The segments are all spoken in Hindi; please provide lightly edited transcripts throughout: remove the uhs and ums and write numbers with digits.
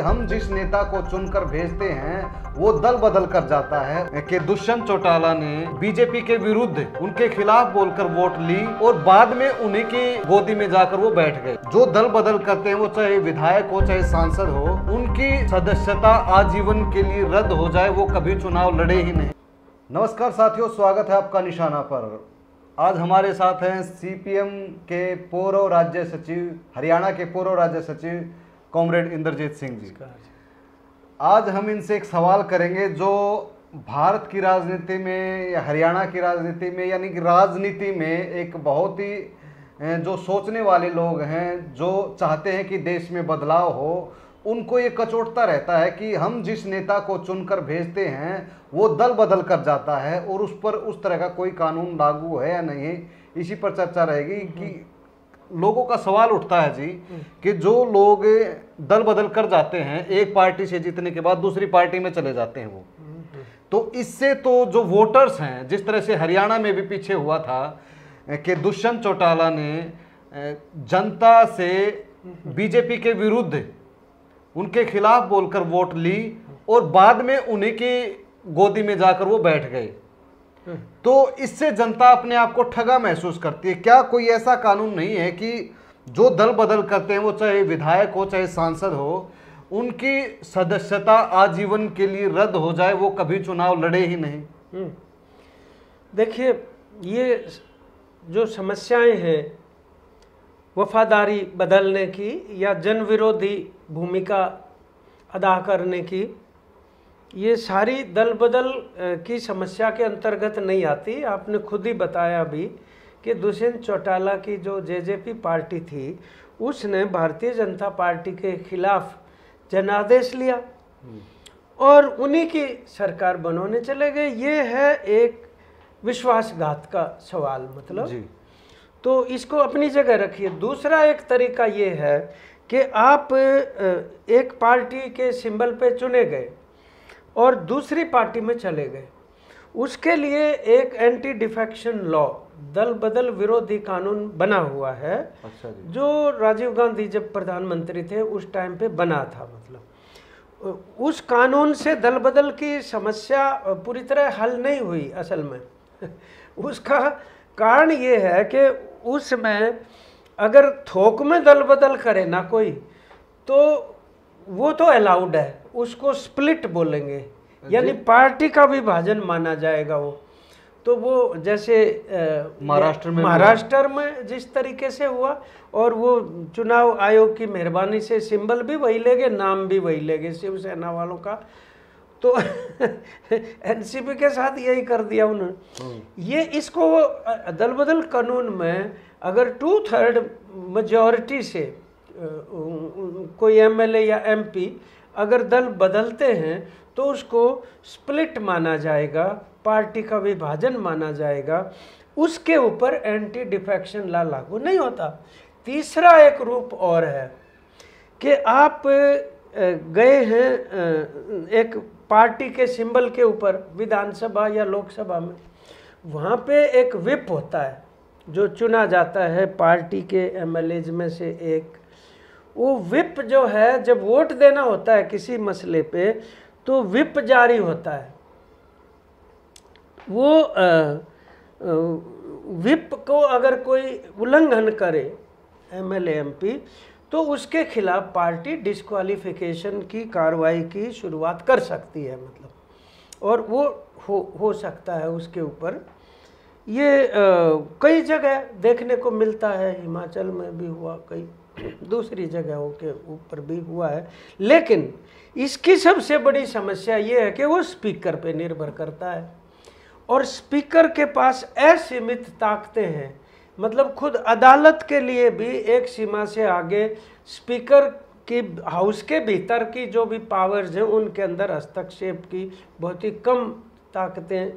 हम जिस नेता को चुनकर भेजते हैं वो दल बदल कर जाता है कि दुष्यंत चौटाला ने बीजेपी के विरुद्ध उनके खिलाफ बोलकर वोट ली और बाद में उन्हीं की गोदी में जाकर वो बैठ गए। जो दल बदल करते हैं वो चाहे विधायक हो चाहे सांसद हो, उनकी सदस्यता आजीवन के लिए रद्द हो जाए, वो कभी चुनाव लड़े ही नहीं। नमस्कार साथियों, स्वागत है आपका निशाना पर। आज हमारे साथ हैं सीपीएम के पूर्व राज्य सचिव, हरियाणा के पूर्व राज्य सचिव कॉमरेड इंद्रजीत सिंह जी। आज हम इनसे एक सवाल करेंगे जो भारत की राजनीति में या हरियाणा की राजनीति में, यानी कि राजनीति में एक बहुत ही जो सोचने वाले लोग हैं, जो चाहते हैं कि देश में बदलाव हो, उनको ये कचोटता रहता है कि हम जिस नेता को चुनकर भेजते हैं वो दल बदल कर जाता है और उस पर उस तरह का कोई कानून लागू है या नहीं। इसी पर चर्चा रहेगी कि लोगों का सवाल उठता है जी कि जो लोग दल बदल कर जाते हैं, एक पार्टी से जीतने के बाद दूसरी पार्टी में चले जाते हैं, वो तो इससे तो जो वोटर्स हैं, जिस तरह से हरियाणा में भी पीछे हुआ था कि दुष्यंत चौटाला ने जनता से बीजेपी के विरुद्ध उनके खिलाफ बोलकर वोट ली और बाद में उन्हीं की गोदी में जाकर वो बैठ गए, तो इससे जनता अपने आप को ठगा महसूस करती है। क्या कोई ऐसा कानून नहीं है कि जो दल बदल करते हैं, वो चाहे विधायक हो चाहे सांसद हो, उनकी सदस्यता आजीवन के लिए रद्द हो जाए, वो कभी चुनाव लड़े ही नहीं? देखिए, ये जो समस्याएं हैं वफादारी बदलने की या जन विरोधी भूमिका अदा करने की, ये सारी दल बदल की समस्या के अंतर्गत नहीं आती। आपने खुद ही बताया अभी कि दुष्यंत चौटाला की जो जेजेपी पार्टी थी, उसने भारतीय जनता पार्टी के खिलाफ जनादेश लिया और उन्हीं की सरकार बनवाने चले गए। ये है एक विश्वासघात का सवाल, मतलब जी। तो इसको अपनी जगह रखिए। दूसरा एक तरीका ये है कि आप एक पार्टी के सिंबल पे चुने गए और दूसरी पार्टी में चले गए, उसके लिए एक एंटी डिफेक्शन लॉ, दल बदल विरोधी कानून बना हुआ है। अच्छा जी। जो राजीव गांधी जब प्रधानमंत्री थे उस टाइम पे बना था। मतलब उस कानून से दल बदल की समस्या पूरी तरह हल नहीं हुई असल में। उसका कारण ये है कि उसमें अगर थोक में दल बदल करे ना कोई, तो वो तो अलाउड है, उसको स्प्लिट बोलेंगे, यानी पार्टी का विभाजन माना जाएगा वो। तो वो जैसे महाराष्ट्र में जिस तरीके से हुआ, और वो चुनाव आयोग की मेहरबानी से सिंबल भी वही लेंगे, नाम भी वही लेंगे शिवसेना वालों का, तो एनसीपी के साथ यही कर दिया उन्होंने। ये इसको दल बदल कानून में अगर 2/3 मेजॉरिटी से कोई एमएलए या एमपी अगर दल बदलते हैं तो उसको स्प्लिट माना जाएगा, पार्टी का विभाजन माना जाएगा, उसके ऊपर एंटी डिफेक्शन लॉ लागू नहीं होता। तीसरा एक रूप और है कि आप गए हैं एक पार्टी के सिंबल के ऊपर विधानसभा या लोकसभा में, वहाँ पे एक विप होता है जो चुना जाता है पार्टी के एमएलएज में से एक। वो विप जो है, जब वोट देना होता है किसी मसले पे, तो विप जारी होता है। वो विप को अगर कोई उल्लंघन करे एमएलए एमपी, तो उसके खिलाफ पार्टी डिस्क्वालिफिकेशन की कार्रवाई की शुरुआत कर सकती है, मतलब, और वो हो सकता है उसके ऊपर। ये कई जगह देखने को मिलता है, हिमाचल में भी हुआ, कई दूसरी जगहों के ऊपर भी हुआ है। लेकिन इसकी सबसे बड़ी समस्या ये है कि वो स्पीकर पे निर्भर करता है, और स्पीकर के पास असीमित ताकतें हैं। मतलब खुद अदालत के लिए भी एक सीमा से आगे स्पीकर की हाउस के भीतर की जो भी पावर्स हैं उनके अंदर हस्तक्षेप की बहुत ही कम ताकतें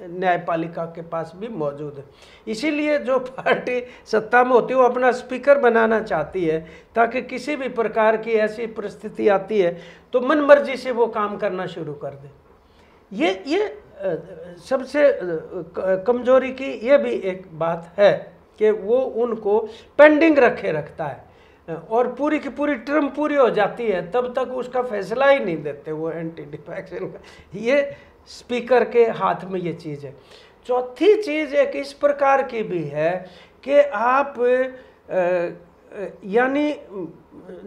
न्यायपालिका के पास भी मौजूद है। इसीलिए जो पार्टी सत्ता में होती है वो अपना स्पीकर बनाना चाहती है, ताकि किसी भी प्रकार की ऐसी परिस्थिति आती है तो मनमर्जी से वो काम करना शुरू कर दे। ये सबसे कमजोरी की ये भी एक बात है कि वो उनको पेंडिंग रखता है। और पूरी की पूरी टर्म पूरी हो जाती है तब तक उसका फैसला ही नहीं देते वो एंटी डिफेक्शन का। ये स्पीकर के हाथ में ये चीज़ है। चौथी चीज़ एक इस प्रकार की भी है कि आप यानी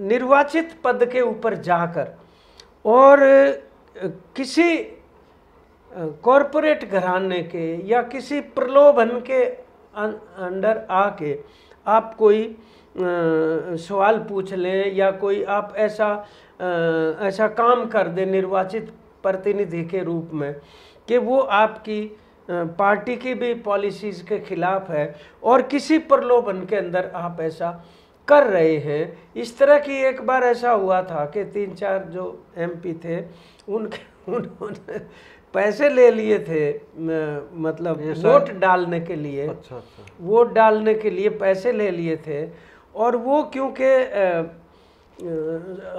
निर्वाचित पद के ऊपर जाकर और किसी कॉरपोरेट घराने के या किसी प्रलोभन के अंडर आके आप कोई सवाल पूछ लें या कोई आप ऐसा काम कर दें निर्वाचित प्रतिनिधि के रूप में कि वो आपकी पार्टी की भी पॉलिसीज़ के खिलाफ है और किसी प्रलोभन के अंदर आप ऐसा कर रहे हैं। इस तरह की एक बार ऐसा हुआ था कि 3-4 जो एमपी थे उन्होंने पैसे ले लिए थे, मतलब वोट डालने के लिए। अच्छा। वोट डालने के लिए पैसे ले लिए थे और वो क्योंकि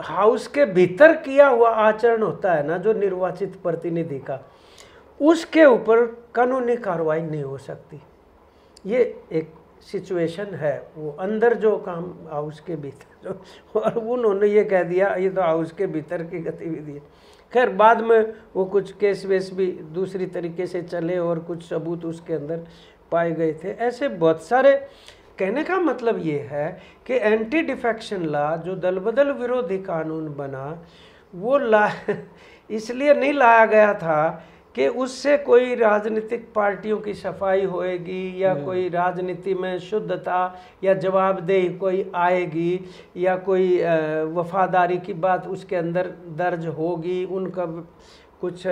हाउस के भीतर किया हुआ आचरण होता है ना जो निर्वाचित प्रतिनिधि का, उसके ऊपर कानूनी कार्रवाई नहीं हो सकती। ये एक सिचुएशन है, वो अंदर जो काम हाउस के भीतर जो, और उन्होंने ये कह दिया ये तो हाउस के भीतर की गतिविधि है। खैर बाद में वो कुछ केस वेस भी दूसरी तरीके से चले और कुछ सबूत उसके अंदर पाए गए थे। ऐसे बहुत सारे, कहने का मतलब ये है कि एंटी डिफेक्शन लॉ जो दल बदल विरोधी कानून बना वो इसलिए नहीं लाया गया था कि उससे कोई राजनीतिक पार्टियों की सफाई होएगी या कोई राजनीति में शुद्धता या जवाबदेही कोई आएगी या कोई वफादारी की बात उसके अंदर दर्ज होगी, उनका कुछ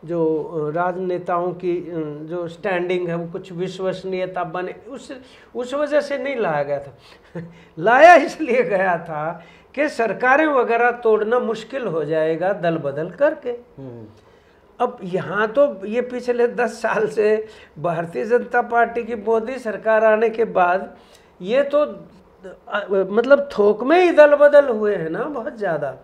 जो राजनेताओं की जो स्टैंडिंग है वो कुछ विश्वसनीयता बने, उस वजह से नहीं लाया गया था। लाया इसलिए गया था कि सरकारें वगैरह तोड़ना मुश्किल हो जाएगा दल बदल करके। अब यहाँ तो ये पिछले 10 साल से भारतीय जनता पार्टी की मोदी सरकार आने के बाद ये तो मतलब थोक में ही दल बदल हुए हैं ना बहुत ज़्यादा।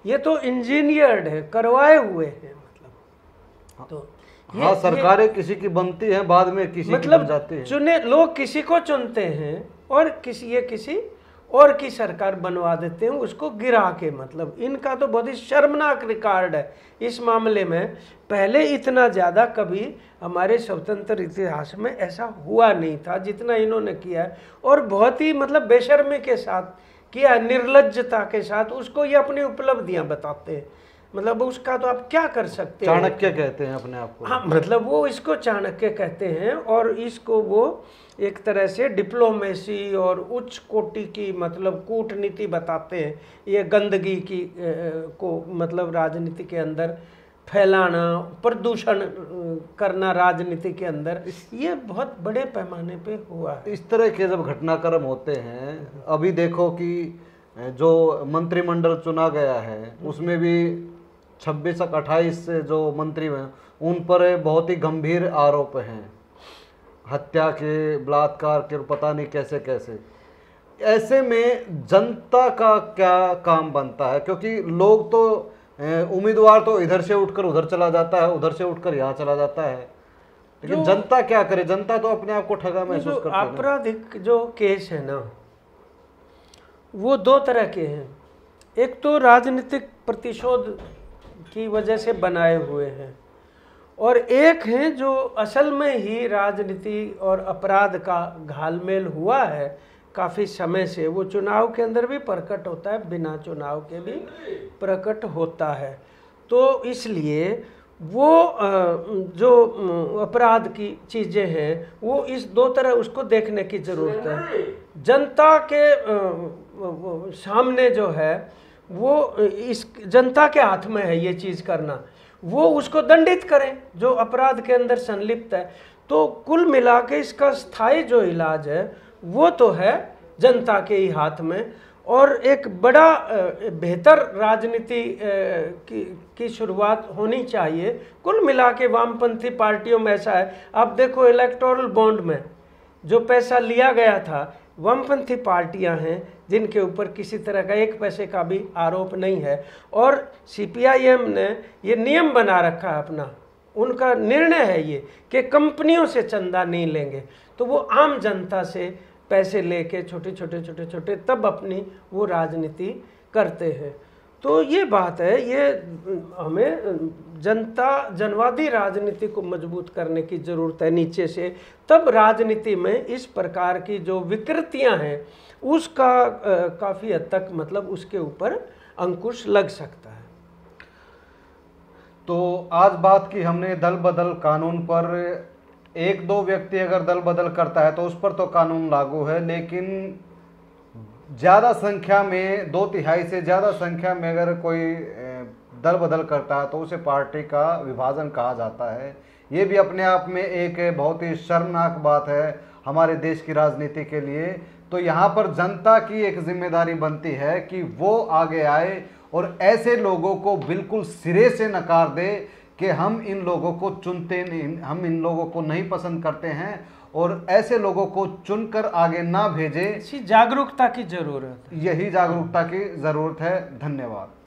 ये तो इंजीनियर्ड है, करवाए हुए हैं मतलब। तो हाँ, सरकारें किसी की बनती हैं बाद में किसी की बन जाती है। चुने लोग किसी को चुनते हैं और किसी और की सरकार बनवा देते हैं उसको गिरा के। मतलब इनका तो बहुत ही शर्मनाक रिकॉर्ड है इस मामले में। पहले इतना ज़्यादा कभी हमारे स्वतंत्र इतिहास में ऐसा हुआ नहीं था जितना इन्होंने किया है, और बहुत ही मतलब बेशर्मी के साथ किया, निर्लज्जता के साथ। उसको ये अपनी उपलब्धियां बताते हैं, मतलब उसका तो आप क्या कर सकते हैं। चाणक्य कहते हैं अपने आप को। हाँ, मतलब वो इसको चाणक्य कहते हैं और इसको वो एक तरह से डिप्लोमेसी और उच्च कोटि की मतलब कूटनीति बताते हैं। ये गंदगी की को मतलब राजनीति के अंदर फैलाना, प्रदूषण करना राजनीति के अंदर, ये बहुत बड़े पैमाने पे हुआ है। इस तरह के जब घटनाक्रम होते हैं, अभी देखो कि जो मंत्रिमंडल चुना गया है उसमें भी 26-28 जो मंत्री हैं उन पर बहुत ही गंभीर आरोप हैं, हत्या के, बलात्कार के, पता नहीं कैसे कैसे। ऐसे में जनता का क्या काम बनता है? क्योंकि लोग तो उम्मीदवार तो इधर से उठकर उधर चला जाता है, उधर से उठकर यहाँ चला जाता है, लेकिन जनता क्या करे? जनता तो अपने आप को ठगा महसूस करती है। आपराधिक जो केस है ना वो 2 तरह के हैं। एक तो राजनीतिक प्रतिशोध की वजह से बनाए हुए हैं, और एक है जो असल में ही राजनीति और अपराध का घालमेल हुआ है काफ़ी समय से। वो चुनाव के अंदर भी प्रकट होता है, बिना चुनाव के भी प्रकट होता है। तो इसलिए वो जो अपराध की चीज़ें हैं वो इस 2 तरह उसको देखने की ज़रूरत है। जनता के सामने जो है वो इस जनता के हाथ में है ये चीज़ करना, वो उसको दंडित करें जो अपराध के अंदर संलिप्त है। तो कुल मिला के इसका स्थायी जो इलाज है वो तो है जनता के ही हाथ में, और एक बड़ा बेहतर राजनीति की शुरुआत होनी चाहिए। कुल मिला के वामपंथी पार्टियों में ऐसा है। आप देखो इलेक्टोरल बॉन्ड में जो पैसा लिया गया था, वामपंथी पार्टियां हैं जिनके ऊपर किसी तरह का 1 पैसे का भी आरोप नहीं है, और CPIM ने ये नियम बना रखा है अपना, उनका निर्णय है ये कि कंपनियों से चंदा नहीं लेंगे। तो वो आम जनता से पैसे लेके छोटे छोटे छोटे छोटे तब अपनी वो राजनीति करते हैं। तो ये बात है, ये हमें जनवादी राजनीति को मजबूत करने की ज़रूरत है नीचे से, तब राजनीति में इस प्रकार की जो विकृतियां हैं उसका काफ़ी हद तक मतलब उसके ऊपर अंकुश लग सकता है। तो आज बात की हमने दल बदल कानून पर। एक दो व्यक्ति अगर दल बदल करता है तो उस पर तो कानून लागू है, लेकिन ज़्यादा संख्या में, 2/3 से ज़्यादा संख्या में अगर कोई दल बदल करता है तो उसे पार्टी का विभाजन कहा जाता है। ये भी अपने आप में एक बहुत ही शर्मनाक बात है हमारे देश की राजनीति के लिए। तो यहाँ पर जनता की एक जिम्मेदारी बनती है कि वो आगे आए और ऐसे लोगों को बिल्कुल सिरे से नकार दे कि हम इन लोगों को चुनते नहीं, हम इन लोगों को नहीं पसंद करते हैं, और ऐसे लोगों को चुनकर आगे ना भेजे। इसी जागरूकता की जरूरत है। यही जागरूकता की ज़रूरत है। धन्यवाद।